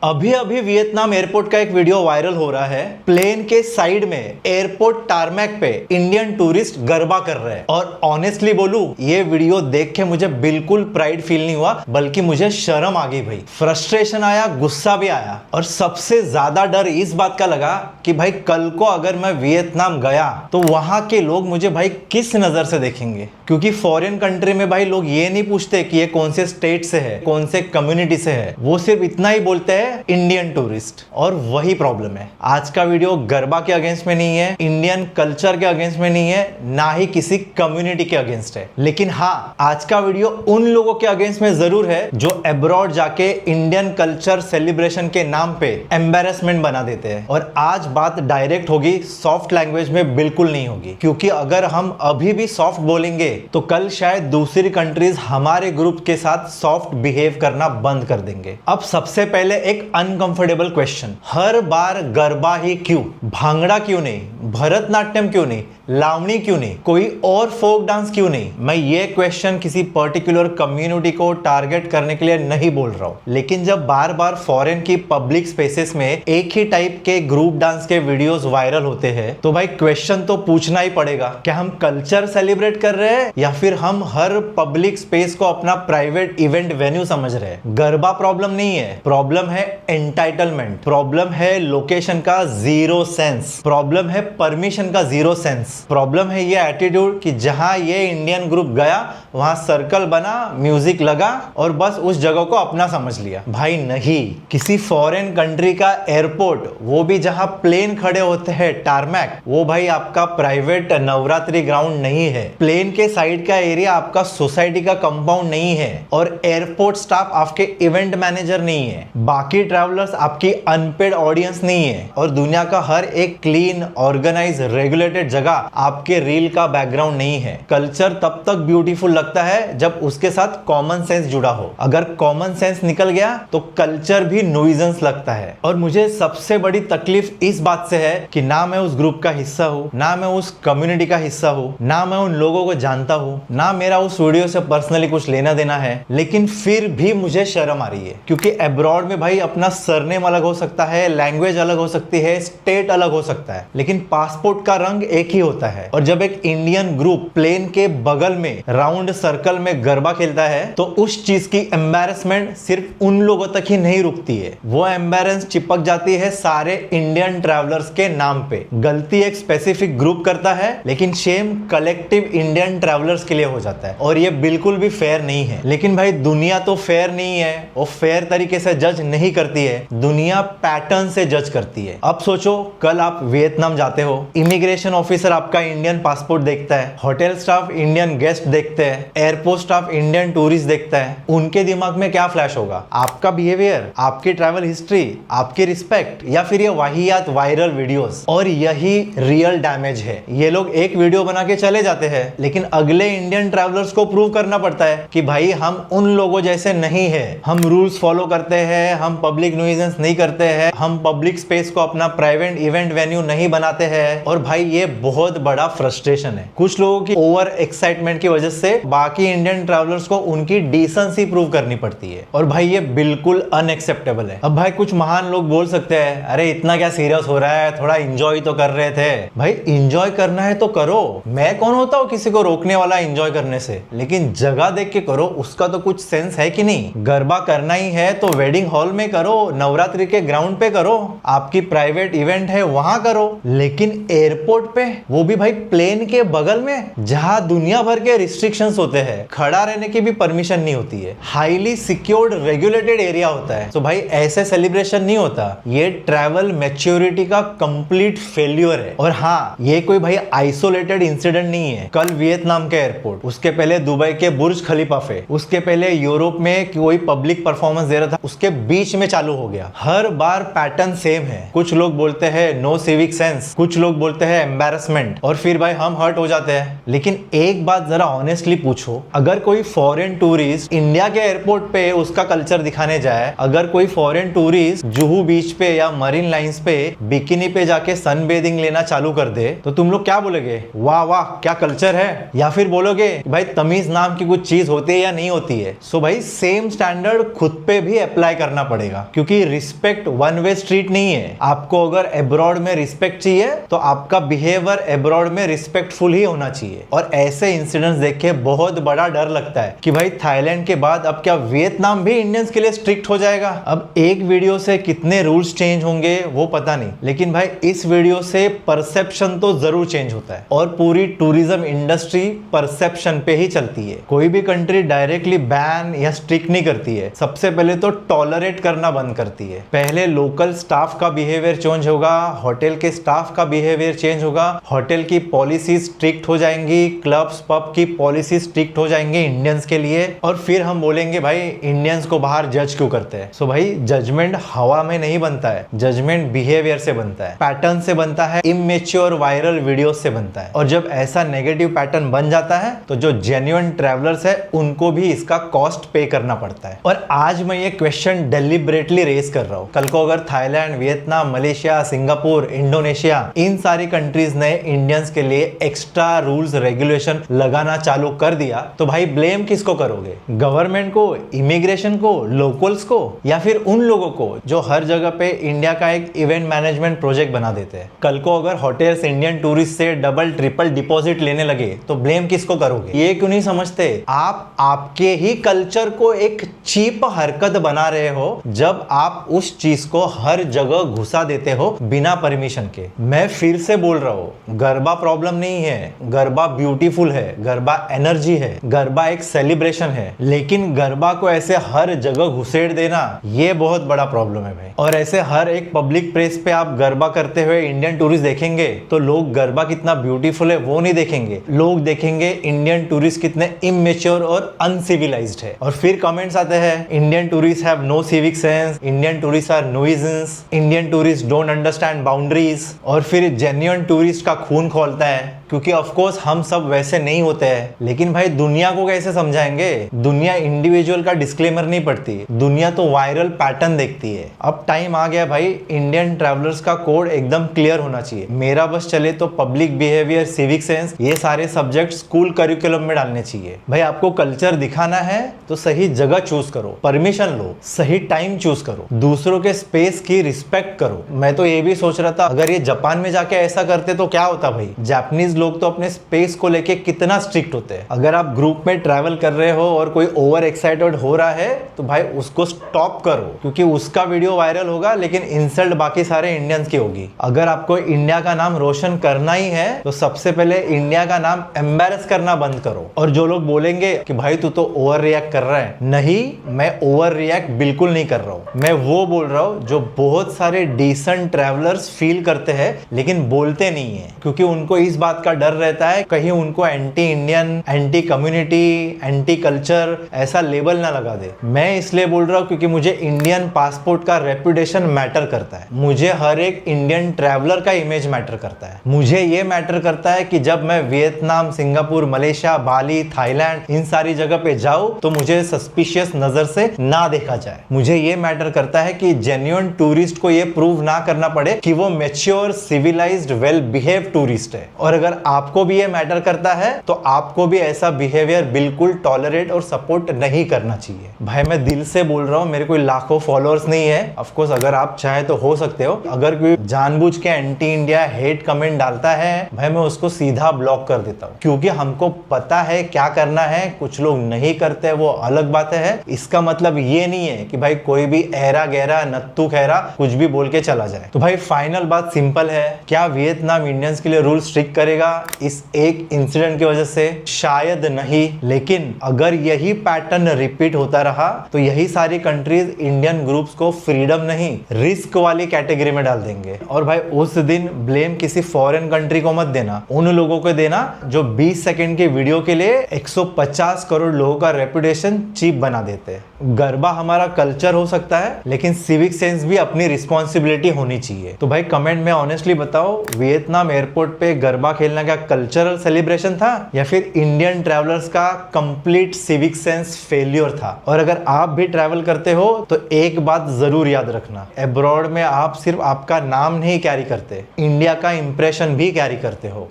अभी अभी Vietnam airport का एक वीडियो वायरल हो रहा है। प्लेन के साइड में एयरपोर्ट टारमैक पे इंडियन टूरिस्ट गरबा कर रहे हैं और ऑनेस्टली बोलूं, ये वीडियो देख के मुझे बिल्कुल प्राइड फील नहीं हुआ, बल्कि मुझे शर्म आ गई भाई। फ्रस्ट्रेशन आया, गुस्सा भी आया और सबसे ज्यादा डर इस बात का लगा कि भाई कल को अगर मैं वियतनाम गया तो वहां के लोग मुझे भाई किस नजर से देखेंगे। क्योंकि फॉरेन कंट्री में भाई लोग ये नहीं पूछते कि ये कौन से स्टेट से है, कौन से कम्युनिटी से है, वो सिर्फ इतना ही बोलते हैं इंडियन टूरिस्ट। और वही प्रॉब्लम है। आज का वीडियो गरबा के अगेंस्ट में नहीं है, इंडियन कल्चर के अगेंस्ट में नहीं है, ना ही किसी कम्युनिटी के अगेंस्ट है। लेकिन हाँ, आज का वीडियो उन लोगों के अगेंस्ट में जरूर है जो अब्रॉड जाके इंडियन कल्चर सेलिब्रेशन के नाम पे एम्बैरेसमेंट बना देते हैं। और आज बात डायरेक्ट होगी, सॉफ्ट लैंग्वेज में बिल्कुल नहीं होगी। क्योंकि अगर हम अभी भी सॉफ्ट बोलेंगे तो कल शायद दूसरी कंट्रीज हमारे ग्रुप के साथ सॉफ्ट बिहेव करना बंद कर देंगे। अब सबसे पहले एक अनकंफर्टेबल क्वेश्चन, हर बार गरबा ही क्यों? भांगड़ा क्यों नहीं? भरतनाट्यम क्यों नहीं? लावणी क्यों नहीं? कोई और फोक डांस क्यों नहीं? मैं ये क्वेश्चन किसी पर्टिकुलर कम्युनिटी को टारगेट करने के लिए नहीं बोल रहा हूं, लेकिन जब बार बार फॉरेन की पब्लिक स्पेसेस में एक ही टाइप के ग्रुप डांस के वीडियोस वायरल होते हैं तो भाई क्वेश्चन तो पूछना ही पड़ेगा। क्या हम कल्चर सेलिब्रेट कर रहे हैं या फिर हम हर पब्लिक स्पेस को अपना प्राइवेट इवेंट वेन्यू समझ रहे हैं? गरबा प्रॉब्लम नहीं है, प्रॉब्लम है एंटाइटलमेंट, प्रॉब्लम है लोकेशन का जीरो सेंस, प्रॉब्लम है परमिशन का जीरो सेंस, प्रॉब्लम है ये एटीट्यूड कि जहां ये इंडियन ग्रुप गया वहां सर्कल बना, म्यूजिक लगा और बस उस जगह को अपना समझ लिया। भाई नहीं, किसी फॉरेन कंट्री का एयरपोर्ट, वो भी जहां प्लेन खड़े होते हैं टारमैक, वो भाई आपका प्राइवेट नवरात्रि ग्राउंड नहीं है। प्लेन के साइड का एरिया आपका सोसाइटी का कंपाउंड नहीं है और एयरपोर्ट स्टाफ आपके इवेंट मैनेजर नहीं है। बाकी ट्रैवलर्स आपकी अनपेड ऑडियंस नहीं है और दुनिया का हर एक क्लीन, ऑर्गेनाइज, रेगुलेटेड जगह आपके रील का बैकग्राउंड नहीं है। कल्चर तब तक ब्यूटीफुल लगता है जब उसके साथ कॉमन सेंस जुड़ा हो। अगर कॉमन सेंस निकल गया तो कल्चर भी नॉइजेंस लगता है। और मुझे सबसे बड़ी तकलीफ इस बात से है कि ना मैं उस ग्रुप का हिस्सा हूं, ना मैं उस कम्युनिटी का हिस्सा हूं, ना मैं उन लोगों को जानता हूं, ना मेरा उस वीडियो से पर्सनली कुछ लेना देना है, लेकिन फिर भी मुझे शर्म आ रही है। क्योंकि अब्रॉड में भाई अपना सरनेम अलग हो सकता है, लैंग्वेज अलग हो सकती है, स्टेट अलग हो सकता है, लेकिन पासपोर्ट का रंग एक ही होता है। और जब एक इंडियन ग्रुप प्लेन के बगल में राउंड सर्कल में गरबा खेलता है तो उस चीज की एम्बैरेसमेंट सिर्फ उन लोगों तक ही नहीं रुकती है, वो एम्बैरेंस चिपक जाती है सारे इंडियन ट्रैवलर्स के नाम पे। गलती एक स्पेसिफिक ग्रुप करता है लेकिन शेम कलेक्टिव इंडियन ट्रैवलर्स के लिए हो जाता है और ये बिल्कुल भी फेयर नहीं है। लेकिन भाई दुनिया तो फेयर नहीं है, वो फेयर तरीके से जज नहीं करती है, दुनिया पैटर्न से जज करती है। अब सोचो, कल आप वियतनाम जाते हो, इमिग्रेशन ऑफिसर आपका इंडियन पासपोर्ट देखता है, होटल स्टाफ इंडियन गेस्ट देखते हैं, एयरपोर्ट स्टाफ इंडियन टूरिस्ट देखता है, उनके दिमाग में क्या फ्लैश होगा? आपका बिहेवियर, आपकी ट्रैवल हिस्ट्री, आपकी रिस्पेक्ट, या फिर ये वाहियात वायरल वीडियोस? और यही रियल डैमेज है। ये लोग एक वीडियो बना के चले जाते हैं लेकिन अगले इंडियन ट्रैवलर्स को प्रूव करना पड़ता है कि भाई हम उन लोगों जैसे नहीं है, हम रूल्स फॉलो करते हैं, हम पब्लिक न्यूइजेंस नहीं करते हैं, हम पब्लिक स्पेस को अपना प्राइवेट इवेंट वेन्यू नहीं बनाते हैं। और भाई ये बहुत बड़ा फ्रस्ट्रेशन है। कुछ लोगों की ओवर एक्साइटमेंट की वजह से बाकी इंडियन ट्रैवलर्स को उनकी डिसेंसी प्रूव करनी पड़ती है और भाई ये बिल्कुल अनएक्सेप्टेबल है। अब भाई कुछ महान लोग बोल सकते हैं, अरे इतना क्या सीरियस हो रहा है, थोड़ा एंजॉय तो कर रहे थे। भाई एंजॉय करना है तो करो, मैं कौन होता हूँ किसी को रोकने वाला एंजॉय करने से? लेकिन जगह देख के करो, उसका तो कुछ सेंस है कि नहीं? गरबा करना ही है तो वेडिंग हॉल में करो, नवरात्रि के ग्राउंड पे करो, आपकी प्राइवेट इवेंट है वहां करो। लेकिन एयरपोर्ट पे, वो भी भाई प्लेन के बगल में जहां दुनिया भर के रिस्ट्रिक्शंस होते हैं, खड़ा रहने की भी परमिशन नहीं होती है, हाईली सिक्योर्ड रेगुलेटेड एरिया होता है, तो भाई ऐसे सेलिब्रेशन नहीं होता। ये ट्रैवल मैच्योरिटी का कंप्लीट फेल्यूर है। और हाँ, ये कोई भाई आइसोलेटेड इंसिडेंट नहीं है। कल वियतनाम के एयरपोर्ट, उसके पहले दुबई के बुर्ज खलीफा पे, उसके पहले यूरोप में कोई पब्लिक परफॉर्मेंस दे रहा था, उसके बीच में चालू हो गया। हर बार पैटर्न सेम है। कुछ लोग बोलते हैं नो सिविक सेंस, कुछ लोग बोलते हैं एम्बैरेसमेंट, और फिर भाई हम हर्ट हो जाते हैं। लेकिन एक बात जरा ऑनेस्टली पूछो, अगर कोई फॉरेन टूरिस्ट इंडिया के एयरपोर्ट पे उसका कल्चर दिखाने जाए, अगर कोई फॉरेन टूरिस्ट जुहू बीच पे या मरीन लाइंस पे बिकिनी पे जाके सन बेदिंग लेना चालू कर दे तो तुम लोग क्या बोलोगे? वाह वाह क्या कल्चर है? या फिर बोलोगे भाई तमीज नाम की कुछ चीज होती है या नहीं होती है? सो भाई सेम स्टैंडर्ड खुद पे भी अप्लाई करना पड़ेगा। मिलेगा, क्योंकि रिस्पेक्ट वन वे स्ट्रीट नहीं है। आपको अगर अब्रॉड में रिस्पेक्ट चाहिए तो आपका बिहेवियर अब्रॉड में रिस्पेक्टफुल ही होना चाहिए। और ऐसे इंसिडेंट्स देख के बहुत बड़ा डर लगता है कि भाई थाईलैंड के बाद अब क्या वियतनाम भी इंडियंस के लिए स्ट्रिक्ट हो जाएगा। अब एक वीडियो से कितने रूल्स चेंज होंगे वो पता नहीं, लेकिन भाई इस वीडियो से परसेप्शन तो जरूर चेंज होता है। और पूरी टूरिज्म इंडस्ट्री परसेप्शन पे ही चलती है। कोई भी कंट्री डायरेक्टली बैन या स्ट्रिक्ट नहीं करती है, सबसे पहले तो टॉलरेट करना बंद करती है। पहले लोकल स्टाफ का बिहेवियर चेंज होगा, होटल के स्टाफ का बिहेवियर चेंज होगा, होटल की पॉलिसी स्ट्रिक्ट हो जाएंगी, क्लब्स पब की पॉलिसी स्ट्रिक्ट हो जाएंगे इंडियंस के लिए। और फिर हम बोलेंगे भाई इंडियंस को बाहर जज क्यों करते हैं। सो भाई जजमेंट हवा में नहीं बनता है, जजमेंट बिहेवियर से बनता है, पैटर्न से बनता है, इमेच्योर वायरल वीडियो से बनता है। और जब ऐसा नेगेटिव पैटर्न बन जाता है तो जो जेन्युइन ट्रैवलर्स है उनको भी इसका कॉस्ट पे करना पड़ता है। और आज मैं ये क्वेश्चन डेलिब्रेटली रेज कर रहा हूँ। कल को अगर Thailand, Vietnam, Malaysia, Singapore, Indonesia इन सारी कंट्रीज ने इंडियंस के लिए एक्स्ट्रा रूल्स रेगुलेशन लगाना चालू कर दिया तो भाई ब्लेम किसको करोगे? गवर्नमेंट को, इमिग्रेशन को, लोकल्स को, या फिर उन लोगों को जो हर जगह पे इंडिया का एक इवेंट मैनेजमेंट प्रोजेक्ट बना देते हैं। कल को अगर होटल्स इंडियन टूरिस्ट से डबल ट्रिपल डिपॉजिट लेने लगे तो ब्लेम किसको करोगे? ये क्यों नहीं समझते आप आपके ही कल्चर को एक चीप हरकत बना रहे हो जब आप उस चीज को हर जगह घुसा देते हो बिना परमिशन के। मैं फिर से बोल रहा हूँ, गरबा प्रॉब्लम नहीं है, गरबा ब्यूटीफुल है, गरबा एनर्जी है, गरबा एक सेलिब्रेशन है। लेकिन गरबा को ऐसे हर जगह घुसेड़ देना ये बहुत बड़ा प्रॉब्लम है भाई। और ऐसे हर एक पब्लिक प्लेस पे आप गरबा करते हुए इंडियन टूरिस्ट देखेंगे तो लोग गरबा कितना ब्यूटीफुल है वो नहीं देखेंगे, लोग देखेंगे इंडियन टूरिस्ट कितने इमेच्योर और अनसिविलाइज्ड है। और फिर कमेंट्स आते हैं, Indian tourist have no civic sense, Indian tourist are nuisance, Indian tourist don't understand boundaries. और फिर जेन्युइन टूरिस्ट का खून खोलता है, क्योंकि ऑफ कोर्स हम सब वैसे नहीं होते हैं। लेकिन भाई दुनिया को कैसे समझाएंगे? दुनिया इंडिविजुअल का डिस्क्लेमर नहीं पढ़ती, दुनिया तो वायरल पैटर्न देखती है। अब टाइम आ गया भाई, इंडियन ट्रैवलर्स का कोड एकदम क्लियर होना चाहिए। मेरा बस चले तो पब्लिक बिहेवियर, सिविक सेंस, ये सारे सब्जेक्ट स्कूल करिकुलम में डालने चाहिए। भाई आपको कल्चर दिखाना है तो सही जगह चूज करो, परमिशन लो, सही टाइम चूज करो, दूसरों के स्पेस की रिस्पेक्ट करो। मैं तो ये भी सोच रहा था अगर ये जापान में जाके ऐसा करते तो क्या होता भाई। जापानीज लोग तो अपने स्पेस को लेके कितना स्ट्रिक्ट होते हैं। अगर आप ग्रुप में ट्रैवल कर रहे हो और कोई ओवर एक्साइटेड हो रहा है तो भाई उसको स्टॉप करो, क्योंकि उसका वीडियो वायरल होगा लेकिन इंसल्ट बाकी सारे इंडियंस की होगी। अगर आपको इंडिया का नाम रोशन करना ही है तो सबसे पहले इंडिया का नाम एम्बैरस करना बंद करो। और जो लोग बोलेंगे कि भाई तू तो ओवर रिएक्ट कर रहा है, नहीं, मैं ओवर रिएक्ट बिल्कुल नहीं कर रहा हूं। मैं वो बोल रहा हूं जो बहुत सारे डिसेंट ट्रैवलर्स फील करते हैं लेकिन बोलते नहीं है, क्योंकि उनको इस बात का डर रहता है कहीं उनको anti Indian, anti community, anti culture ऐसा लेबल ना लगा दे। मैं इसलिए बोल रहा हूँ क्योंकि मुझे इंडियन पासपोर्ट का रेपुटेशन मैटर करता है, मुझे हर एक इंडियन ट्रैवलर का इमेज मैटर करता है। मुझे ये मैटर करता है कि जब मैं वियतनाम, सिंगापुर, मलेशिया, बाली, थाईलैंड इन सारी जगह पे जाऊं तो मुझे सस्पिशियस नजर से ना देखा जाए। मुझे ये मैटर करता है कि जेन्युइन टूरिस्ट को ये प्रूव ना करना पड़े कि वो mature, civilised, well behave tourist है। और अगर आपको भी ये मैटर करता है तो आपको भी ऐसा बिहेवियर बिल्कुल टॉलरेट और सपोर्ट नहीं करना चाहिए। भाई मैं दिल से बोल रहा हूँ, मेरे कोई लाखों फॉलोअर्स नहीं है। ऑफ कोर्स अगर आप चाहे तो हो सकते हो। अगर कोई जानबूझ के एंटी इंडिया हेट कमेंट डालता है भाई मैं उसको सीधा ब्लॉक कर देता हूँ, क्योंकि हमको पता है क्या करना है। कुछ लोग नहीं करते, वो अलग बात है। इसका मतलब ये नहीं है कि भाई कोई भी ऐरा गहरा नत्थु खैरा कुछ भी बोल के चला जाए। तो भाई फाइनल बात सिंपल है, क्या वियतनाम इंडियंस के लिए रूल स्ट्रिक्ट करेगा इस एक इंसिडेंट की वजह से? शायद नहीं, लेकिन अगर यही पैटर्न रिपीट होता रहा तो यही सारी कंट्रीज इंडियन ग्रुप्स को फ्रीडम नहीं, रिस्क वाली कैटेगरी में डाल देंगे। और भाई उस दिन ब्लेम किसी फॉरेन कंट्री को मत देना, उन लोगों को देना जो 20 सेकंड के वीडियो के लिए 150 करोड़ लोगों का रेपुटेशन चीप बना देते हैं। गरबा हमारा कल्चर हो सकता है लेकिन सिविक सेंस भी अपनी रिस्पॉन्सिबिलिटी होनी चाहिए। तो भाई कमेंट में ऑनेस्टली बताओ, वियतनाम एयरपोर्ट पे गरबा खेलना क्या कल्चरल सेलिब्रेशन था या फिर इंडियन ट्रैवलर्स का कंप्लीट सिविक सेंस फेल्योर था? और अगर आप भी ट्रैवल करते हो तो एक बात जरूर याद रखना, अब्रॉड में आप सिर्फ आपका नाम नहीं कैरी करते, इंडिया का इंप्रेशन भी कैरी करते हो।